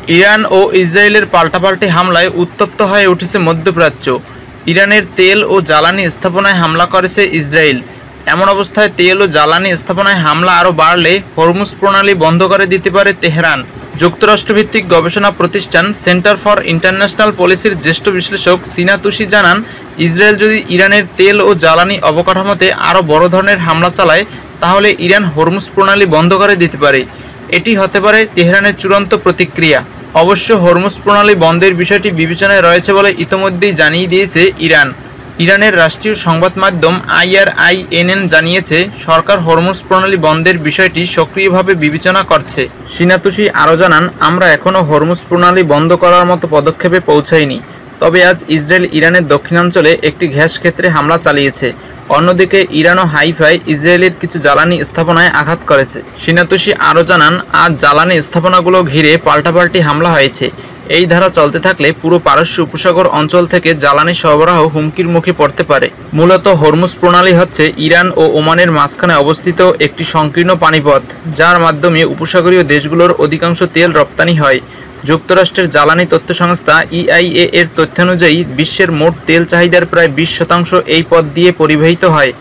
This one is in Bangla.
ইরান ও ইসরায়েলের পাল্টাপাল্টি হামলায় উত্তপ্ত হয়ে উঠেছে মধ্যপ্রাচ্য। ইরানের তেল ও জ্বালানি স্থাপনায় হামলা করেছে ইসরায়েল। এমন অবস্থায় তেল ও জ্বালানি স্থাপনায় হামলা আরও বাড়লে হরমুজ প্রণালী বন্ধ করে দিতে পারে তেহরান। যুক্তরাষ্ট্রভিত্তিক গবেষণা প্রতিষ্ঠান সেন্টার ফর ইন্টারন্যাশনাল পলিসির জ্যেষ্ঠ বিশ্লেষক সিনা তুসি জানান, ইসরায়েল যদি ইরানের তেল ও জ্বালানি অবকাঠামোতে আরও বড় ধরনের হামলা চালায় তাহলে ইরান হরমুজ প্রণালী বন্ধ করে দিতে পারে। এটি হতে পারে তেহরানের চূড়ান্ত প্রতিক্রিয়া। অবশ্য হরমুজ প্রণালী বন্ধের বিষয়টি বিবেচনায় রয়েছে বলে ইতোমধ্যেই জানিয়ে দিয়েছে ইরান। ইরানের রাষ্ট্রীয় সংবাদ মাধ্যম IRINN জানিয়েছে, সরকার হরমুজ প্রণালী বন্ধের বিষয়টি সক্রিয়ভাবে বিবেচনা করছে। সিনা তুসি আরও জানান, আমরা এখনও হরমুজ প্রণালী বন্ধ করার মতো পদক্ষেপে পৌঁছাইনি। তবে আজ ইসরায়েল ইরানের দক্ষিণাঞ্চলে একটি গ্যাস ক্ষেত্রে হামলা চালিয়েছে। অন্যদিকে ইরান ও হাইফায় ইসরায়েলের কিছু জ্বালানি স্থাপনায় আঘাত করেছে। সিনা তুসি আরও জানান, আজ জ্বালানি স্থাপনাগুলো ঘিরে পাল্টাপাল্টি হামলা হয়েছে। এই ধারা চলতে থাকলে পুরো পারস্য উপসাগর অঞ্চল থেকে জ্বালানি সরবরাহ হুমকির মুখে পড়তে পারে। মূলত হরমুজ প্রণালী হচ্ছে ইরান ও ওমানের মাঝখানে অবস্থিত একটি সংকীর্ণ পানিপথ, যার মাধ্যমে উপসাগরীয় দেশগুলোর অধিকাংশ তেল রপ্তানি হয়। যুক্তরাষ্ট্রের জ্বালানি তথ্য সংস্থা EIA এর তথ্যানুযায়ী বিশ্বের মোট তেল চাহিদার প্রায় 20% এই পথ দিয়ে পরিবাহিত হয়।